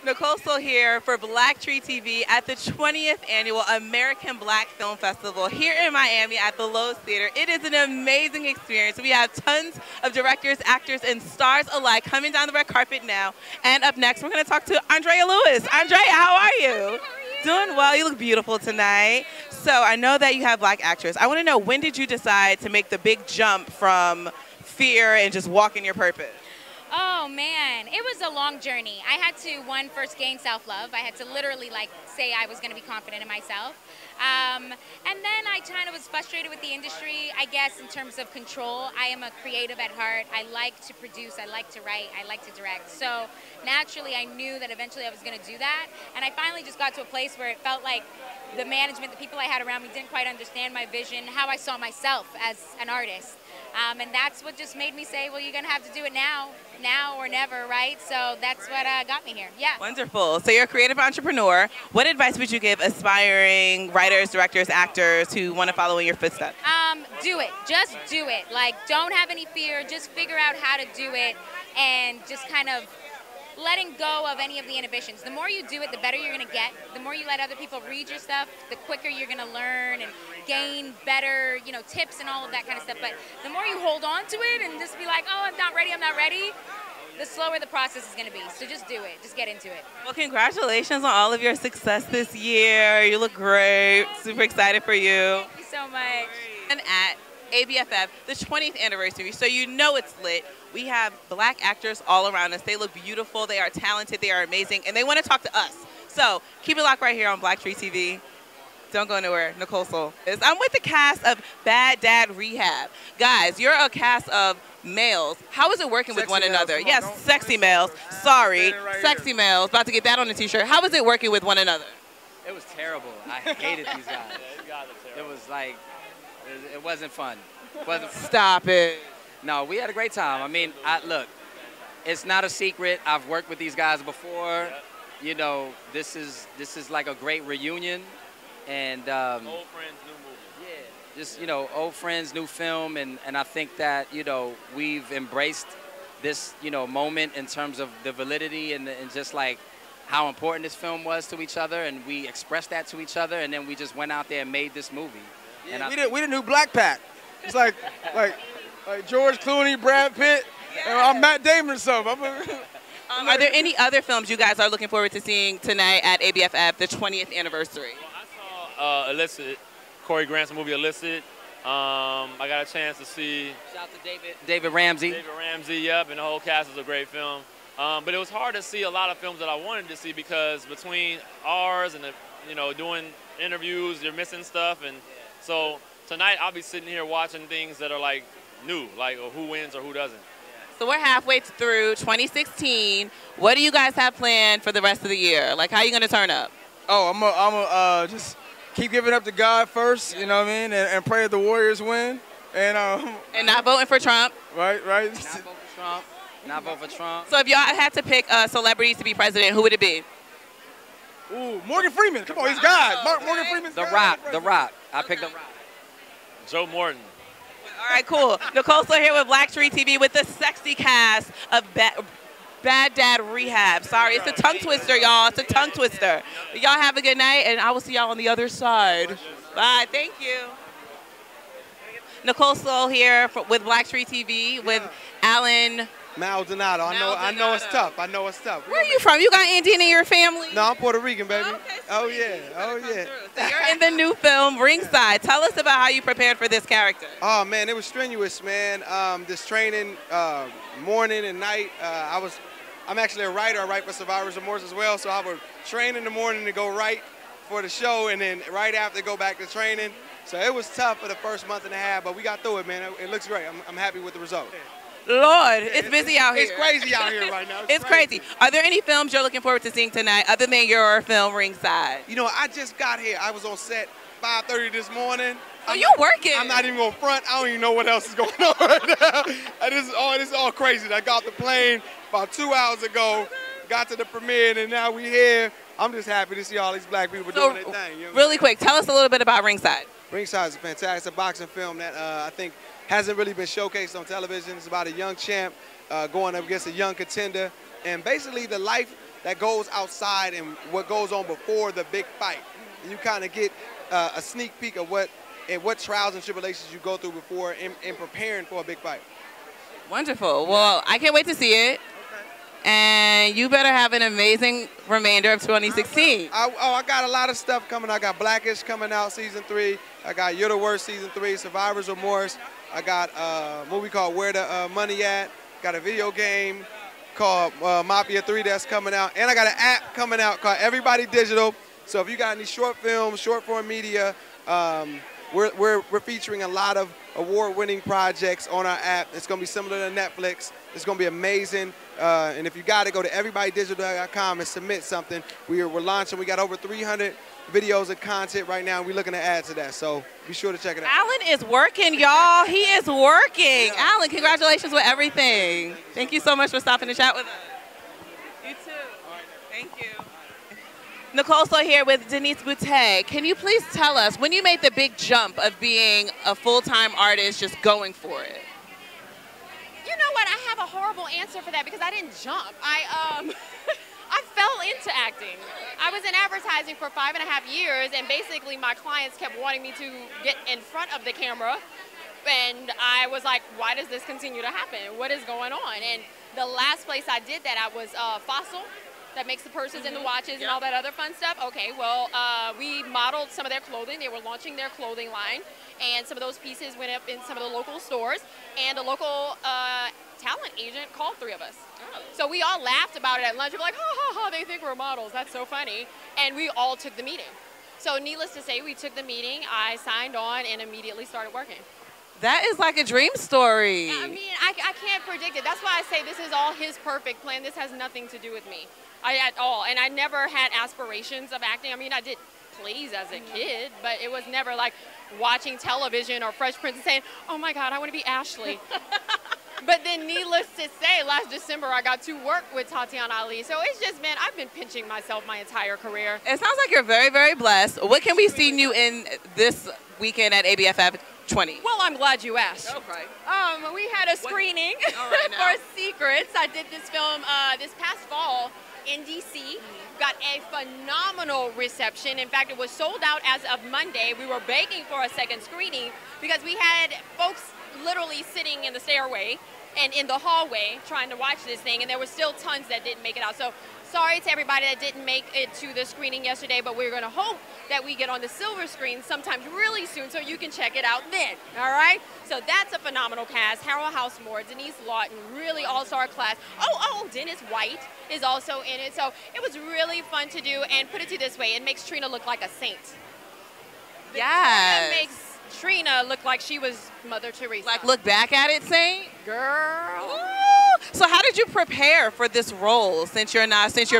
Nicole Soul here for BlackTree TV at the 20th Annual American Black Film Festival here in Miami at the Lowe's Theater. It is an amazing experience. We have tons of directors, actors, and stars alike coming down the red carpet now. And up next, we're going to talk to Andrea Lewis. Andrea, how are you? Doing well. You look beautiful tonight. So I know that you have Black actors. I want to know, when did you decide to make the big jump from fear and just walk in your purpose? Oh man, it was a long journey. I had to, first gain self-love. I had to literally say I was going to be confident in myself. And then I kind of was frustrated with the industry, I guess, in terms of control. I am a creative at heart. I like to produce, I like to write, I like to direct. So naturally I knew that eventually I was going to do that. And I finally just got to a place where it felt like the management, the people I had around me didn't quite understand my vision, how I saw myself as an artist. And that's what just made me say, well, you're going to have to do it now or never, right? So that's what got me here. Yeah. Wonderful. So you're a creative entrepreneur. What advice would you give aspiring writers, directors, actors who want to follow in your footsteps? Do it. Just do it. Don't have any fear. Just figure out how to do it and just kind of letting go of any of the inhibitions. The more you do it, the better you're going to get. The more you let other people read your stuff, the quicker you're going to learn and gain better, tips and all of that kind of stuff. But the more you hold on to it and just be like, oh, I'm not ready, the slower the process is going to be. So just do it. Just get into it. Well, congratulations on all of your success this year. You look great. Super excited for you. Thank you so much. And at ABFF, the 20th anniversary, so you know it's lit. We have Black actors all around us. They look beautiful, they are talented, they are amazing, and they want to talk to us. So keep it locked right here on BlackTree TV. Don't go nowhere. Nicole Soul. I'm with the cast of Bad Dad Rehab. Guys, you're a cast of males. How is it working with one another? Yes, sexy males. Sorry, sexy males. About to get that on the t-shirt. How is it working with one another? It was terrible. I hated these guys. It was like, it wasn't fun. Stop it. No, we had a great time. I mean, look, it's not a secret. I've worked with these guys before. You know, this is like a great reunion. And old friends, new movie. Yeah, just, old friends, new film. And I think that, we've embraced this, moment in terms of the validity and just like how important this film was to each other. And we expressed that to each other. And then we just went out there and made this movie. Yeah, we the new Black Pack. It's like George Clooney, Brad Pitt, and I'm Matt Damon or something. Are there any other films you guys are looking forward to seeing tonight at ABFF, the 20th anniversary? Well, I saw Illicit, Corey Grant's movie Illicit. I got a chance to see. Shout out to David Ramsey. David Ramsey, yep, and the whole cast is a great film. But it was hard to see a lot of films that I wanted to see because between ours and doing interviews, you're missing stuff, and so tonight I'll be sitting here watching things that are like new, like who wins or who doesn't. So we're halfway through 2016. What do you guys have planned for the rest of the year? Like, how are you going to turn up? Oh, I'm just keep giving up to God first, you know what I mean, and pray that the Warriors win. And not voting for Trump. Right. Not vote for Trump. Not vote for Trump. So if y'all had to pick celebrities to be president, who would it be? Ooh, Morgan Freeman. Come on, he's God. Morgan Freeman's The Rock. I picked The Rock. Joe Morton. All right, cool. Nicole Soul here with BlackTree TV with the sexy cast of Bad Dad Rehab. Sorry, it's a tongue twister, y'all. It's a tongue twister. Y'all have a good night, and I will see y'all on the other side. Bye. Thank you. Nicole Soul here with BlackTree TV with Alan Maldonado. I know it's tough. Where are you from? You got Indian in your family? No, I'm Puerto Rican, baby. Oh, okay, Oh yeah. So you're in the new film Ringside. Tell us about how you prepared for this character. Oh man, it was strenuous, man. This training, morning and night. I'm actually a writer. I write for Survivor's Remorse as well. So I would train in the morning to go write for the show, and then right after go back to training. So it was tough for the first month and a half, but we got through it, man. It looks great. I'm happy with the result. Lord, it's busy out here. It's crazy out here right now. It's crazy. Are there any films you're looking forward to seeing tonight other than your film Ringside? I just got here. I was on set 5:30 this morning. Oh, you working? I'm not even going to front. I don't even know what else is going on right now. This is all crazy. I got off the plane about 2 hours ago, got to the premiere, and now we here. I'm just happy to see all these Black people doing their thing. Really quick, tell us a little bit about Ringside. Ringside is fantastic. It's a boxing film that I think hasn't really been showcased on television. It's about a young champ going up against a young contender, and basically the life that goes outside and what goes on before the big fight. And you kind of get a sneak peek of what trials and tribulations you go through before in preparing for a big fight. Wonderful. Well, I can't wait to see it. And you better have an amazing remainder of 2016. I got a lot of stuff coming. I got Blackish coming out season 3. I got You're the Worst season 3, Survivor's Remorse. I got a movie called Where the Money At. Got a video game called Mafia 3 that's coming out. And I got an app coming out called Everybody Digital. So if you got any short films, short form media, we're featuring a lot of award-winning projects on our app. It's going to be similar to Netflix. It's going to be amazing. And if you got to go to everybodydigital.com and submit something. We're launching. We got over 300 videos of content right now. We're looking to add to that. So be sure to check it out. Alan is working, y'all. He is working. Yeah. Alan, congratulations with everything. Thank you so much for stopping to chat with us. You too. All right. Thank you. Nicole So here with Denise Boutte. Can you please tell us, when you made the big jump of being a full-time artist, just going for it? You know what? I have a horrible answer for that because I didn't jump. I fell into acting. I was in advertising for 5.5 years, and basically my clients kept wanting me to get in front of the camera, and I was like, why does this continue to happen? What is going on? And the last place I did that, I was Fossil. That makes the purses and the watches and all that other fun stuff. Okay, well, we modeled some of their clothing. They were launching their clothing line, and some of those pieces went up in some of the local stores, and a local talent agent called 3 of us. Oh. So we all laughed about it at lunch. We were like, ha, ha, ha, they think we're models. That's so funny. And we all took the meeting. So needless to say, we took the meeting. I signed on and immediately started working. That is like a dream story. I mean, I can't predict it. That's why I say this is all his perfect plan. This has nothing to do with me at all. And I never had aspirations of acting. I mean, I did plays as a kid, but it was never like watching television or Fresh Prince and saying, oh my God, I want to be Ashley. But then needless to say, last December I got to work with Tatiana Ali. So it's just, man, I've been pinching myself my entire career. It sounds like you're very, very blessed. What can we see you in this weekend at ABFF 20? Well, I'm glad you asked. Okay. We had a screening for Secrets. I did this film this past fall in DC. Got a phenomenal reception. In fact, it was sold out as of Monday. We were begging for a second screening because we had folks literally sitting in the stairway and in the hallway trying to watch this thing, and there were still tons that didn't make it out. So sorry to everybody that didn't make it to the screening yesterday, but we're going to hope that we get on the silver screen sometime really soon so you can check it out then, all right? So that's a phenomenal cast. Harold Housemore, Denise Lawton, really all-star class. Oh, Dennis White is also in it. So it was really fun to do, and put it to you this way, it makes Trina look like a saint. Yes. It makes Trina looked like she was Mother Teresa. Like, look back at it, Saint? Girl. Ooh. So how did you prepare for this role since your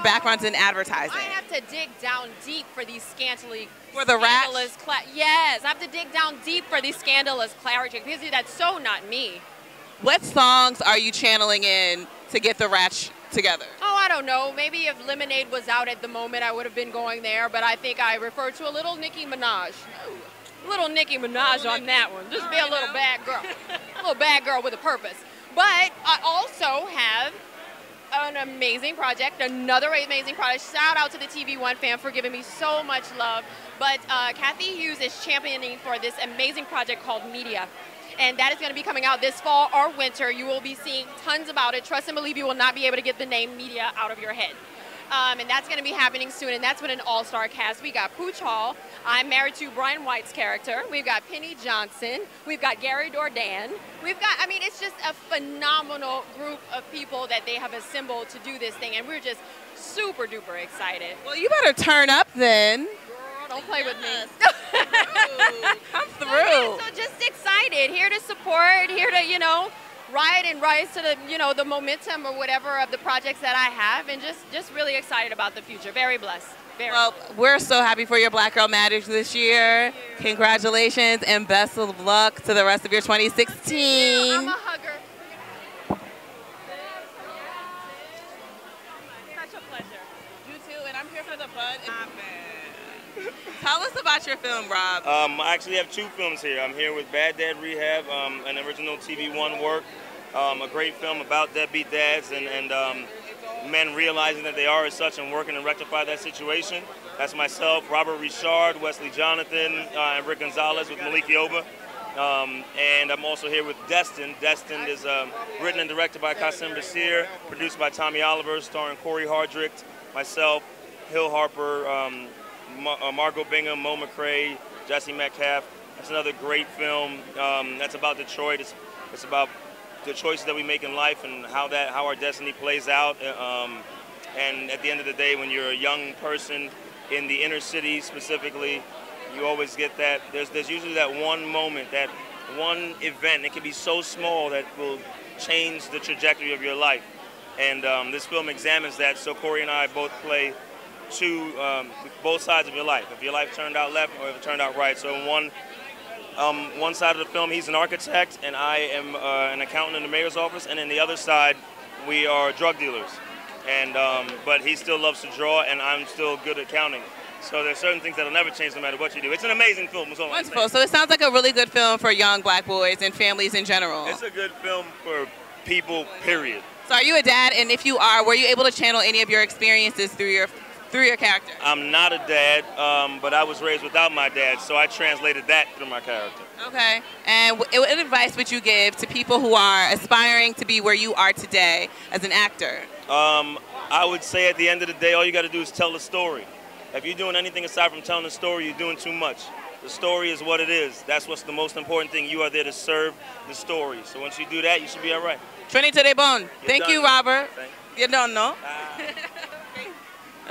background's in advertising? I have to dig down deep for these scandalous Yes, I have to dig down deep for these scandalous characters because that's so not me. What songs are you channeling in to get the ratch together? Oh, I don't know. Maybe if Lemonade was out at the moment, I would have been going there, but I think I referred to a little Nicki Minaj. Little Nicki Minaj on that one. Just be a little bad girl. A little bad girl with a purpose. But I also have an amazing project, another amazing project. Shout out to the TV1 fam for giving me so much love. But Kathy Hughes is championing for this amazing project called Media. And that is going to be coming out this fall or winter. You will be seeing tons about it. Trust and believe you will not be able to get the name Media out of your head. And that's going to be happening soon, and that's with an all-star cast. We got Pooch Hall. I'm married to Brian White's character. We've got Penny Johnson. We've got Gary Dordan. We've got, I mean, it's just a phenomenal group of people that they have assembled to do this thing, and we're just super duper excited. Well, you better turn up then. Girl, don't play with me. Come through. So just excited, here to support, here to, you know, ride and rise to the, you know, the momentum or whatever of the projects that I have, and just really excited about the future. Very blessed. Well, we're so happy for your Black Girl Magic this year. Congratulations and best of luck to the rest of your 2016. I'm a hugger. Such a pleasure. You too, and I'm here for the fun. Tell us about your film, Rob. I actually have 2 films here. I'm here with Bad Dad Rehab, an original TV1 work, a great film about deadbeat dads, and men realizing that they are as such and working to rectify that situation. That's myself, Robert Richard, Wesley Jonathan, and Rick Gonzalez with Malik Yoba. And I'm also here with Destined. Destined is written and directed by Qasim Basir, produced by Tommy Oliver, starring Corey Hardrick, myself, Hill Harper, Margot Bingham, Mo McRae, Jesse Metcalf. That's another great film. That's about Detroit. It's about the choices that we make in life and how our destiny plays out. And at the end of the day, when you're a young person in the inner city specifically, you always get that. There's usually that one moment, that one event. It can be so small that will change the trajectory of your life. And this film examines that. So Corey and I both play both sides of your life. If your life turned out left or if it turned out right. So in one side of the film, he's an architect, and I am an accountant in the mayor's office. And in the other side, we are drug dealers. And but he still loves to draw, and I'm still good at counting. So there's certain things that'll never change no matter what you do. It's an amazing film. Wonderful. So it sounds like a really good film for young black boys and families in general. It's a good film for people, period. So are you a dad? And if you are, were you able to channel any of your experiences through your character? I'm not a dad, but I was raised without my dad, so I translated that through my character. Okay. And what advice would you give to people who are aspiring to be where you are today as an actor? I would say at the end of the day, all you got to do is tell the story. If you're doing anything aside from telling the story, you're doing too much. The story is what it is. That's what's the most important thing. You are there to serve the story. So once you do that, you should be all right. Trinity to the bone. Thank you, Robert. Thank you don't know.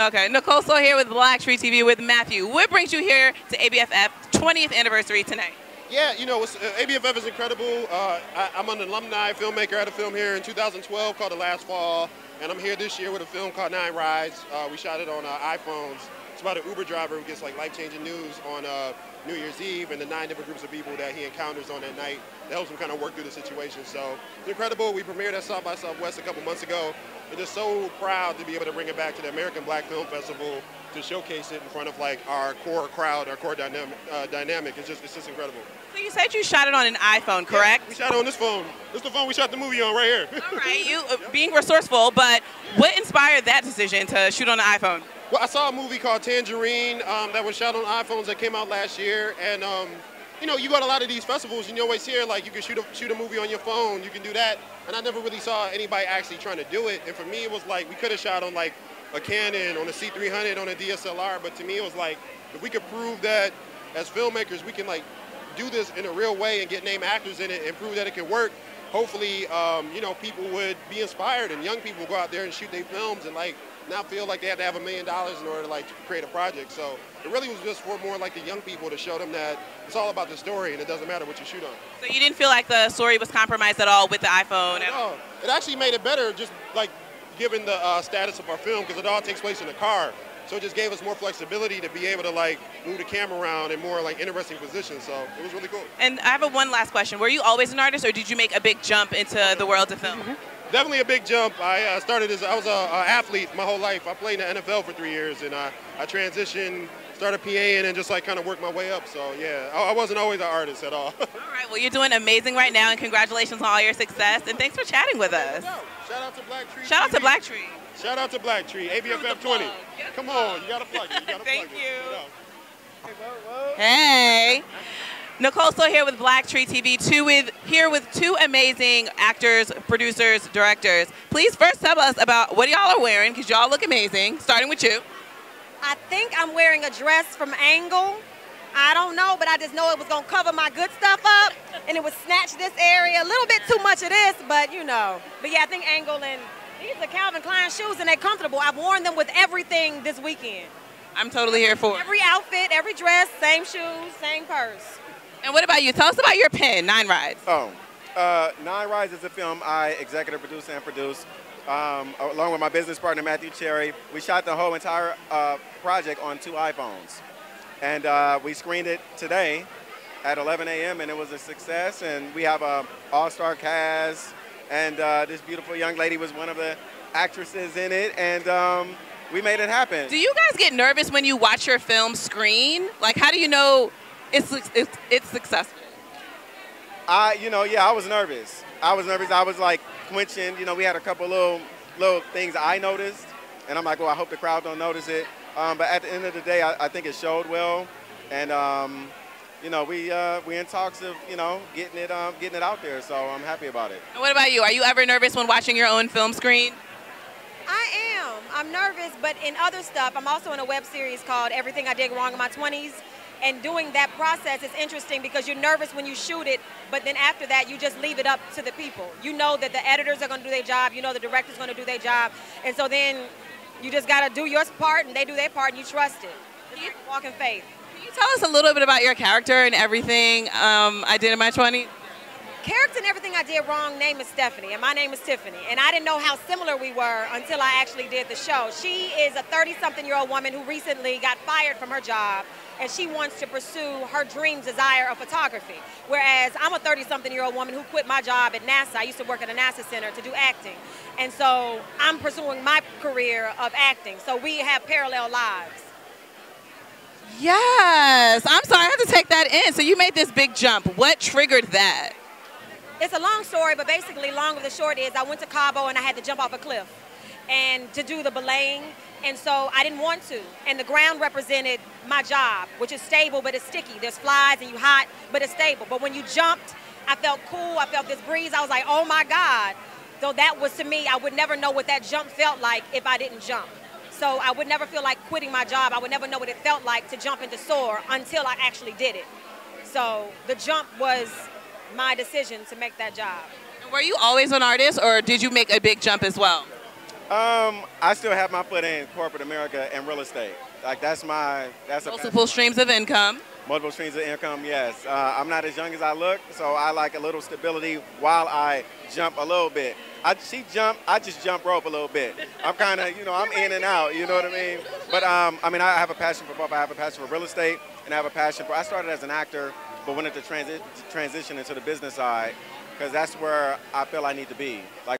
Okay, Nicole Soul here with BlackTree TV with Matthew. What brings you here to ABFF 20th anniversary tonight? Yeah, you know, ABFF is incredible. I'm an alumni filmmaker. I had a film here in 2012 called The Last Fall, and I'm here this year with a film called 9 Rides. We shot it on iPhones. It's about an Uber driver who gets like life-changing news on New Year's Eve and the 9 different groups of people that he encounters on that night. That helps him kind of work through the situation. So it's incredible. We premiered at South by Southwest a couple months ago. We're just so proud to be able to bring it back to the American Black Film Festival to showcase it in front of like our core crowd, our core dynamic. It's just incredible. So you said you shot it on an iPhone, correct? Yeah, we shot it on this phone. This is the phone we shot the movie on right here. All right, you being resourceful, but what inspired that decision to shoot on an iPhone? Well, I saw a movie called Tangerine that was shot on iPhones that came out last year, and you know, you got a lot of these festivals, and you always hear like you can shoot a movie on your phone, you can do that, and I never really saw anybody actually trying to do it. And for me, it was like we could have shot on like a Canon, on a C300, on a DSLR, but to me, it was like if we could prove that as filmmakers we can like do this in a real way and get name actors in it and prove that it can work. Hopefully, you know, people would be inspired and young people go out there and shoot their films and like not feel like they have to have $1 million in order to like create a project. So it really was just for more like the young people to show them that it's all about the story and it doesn't matter what you shoot on. So you didn't feel like the story was compromised at all with the iPhone? No, it actually made it better just like given the status of our film because it all takes place in the car. So it just gave us more flexibility to be able to like move the camera around in more like interesting positions. So it was really cool. And I have one last question. Were you always an artist or did you make a big jump into the world of film? Definitely a big jump. I started as I was an athlete my whole life. I played in the NFL for 3 years and I transitioned, started PAing and just like kind of worked my way up. So yeah, I wasn't always an artist at all. All right, well you're doing amazing right now and congratulations on all your success and thanks for chatting with us. Shout out to BlackTree. Shout out to BlackTree. Shout out to BlackTree, ABFF 20. Come on, you gotta plug it. Thank you. Hey. Nicole Soul here with BlackTree TV, here with two amazing actors, producers, directors. Please first tell us about what y'all are wearing, because y'all look amazing, starting with you. I think I'm wearing a dress from Angle. I don't know, but I just know it was going to cover my good stuff up, and it would snatch this area. A little bit too much of this, but you know. But yeah, I think Angle, and these are Calvin Klein shoes, and they're comfortable. I've worn them with everything this weekend. I'm totally here for it. Every outfit, every dress, same shoes, same purse. And what about you? Tell us about your pen, 9 Rides. 9 Rides is a film I executive produced and produced along with my business partner, Matthew Cherry. We shot the whole entire project on 2 iPhones. And we screened it today at 11 a.m. and it was a success. And we have an all-star cast. And this beautiful young lady was one of the actresses in it. And we made it happen. Do you guys get nervous when you watch your film screen? Like, how do you know it's successful? I was nervous. I was like quenching. You know, we had a couple little, little things I noticed, and I'm like, well, I hope the crowd don't notice it. But at the end of the day, I think it showed well, and you know, we in talks of, you know, getting it out there. So I'm happy about it. And what about you? Are you ever nervous when watching your own film screen? I am. I'm nervous, but in other stuff, I'm also in a web series called Everything I Did Wrong in My 20s. And doing that process is interesting because you're nervous when you shoot it, but then after that, you just leave it up to the people. You know that the editors are going to do their job. You know the director's going to do their job. And so then you just got to do your part, and they do their part, and you trust it. It's like a walk in faith. Can you tell us a little bit about your character and everything I did in my 20s? Character and everything I did wrong, name is Stephanie, and my name is Tiffany. And I didn't know how similar we were until I actually did the show. She is a 30-something-year-old woman who recently got fired from her job, and she wants to pursue her dream desire of photography. Whereas I'm a 30-something-year-old woman who quit my job at NASA. I used to work at a NASA center to do acting. And so I'm pursuing my career of acting. So we have parallel lives. Yes. I'm sorry, I had to take that in. So you made this big jump. What triggered that? It's a long story, but basically, long of the short is I went to Cabo and I had to jump off a cliff and to do the belaying, and so I didn't want to. And the ground represented my job, which is stable, but it's sticky. There's flies and you hot, but it's stable. But when you jumped, I felt cool. I felt this breeze. I was like, oh my God. So that was, to me, I would never know what that jump felt like if I didn't jump. So I would never feel like quitting my job. I would never know what it felt like to jump into soar until I actually did it. So the jump was my decision to make that job. And were you always an artist, or did you make a big jump as well? I still have my foot in corporate America and real estate. Like that's Multiple streams of income. Multiple streams of income, yes. I'm not as young as I look, so I like a little stability while I jump a little bit. I just jump rope a little bit. I'm kind of, you know, I'm in and out, you know what I mean? But I mean, I have a passion for both. I have a passion for real estate, and I have a passion for, I started as an actor, but wanted to transition into the business side, because that's where I feel I need to be. Like,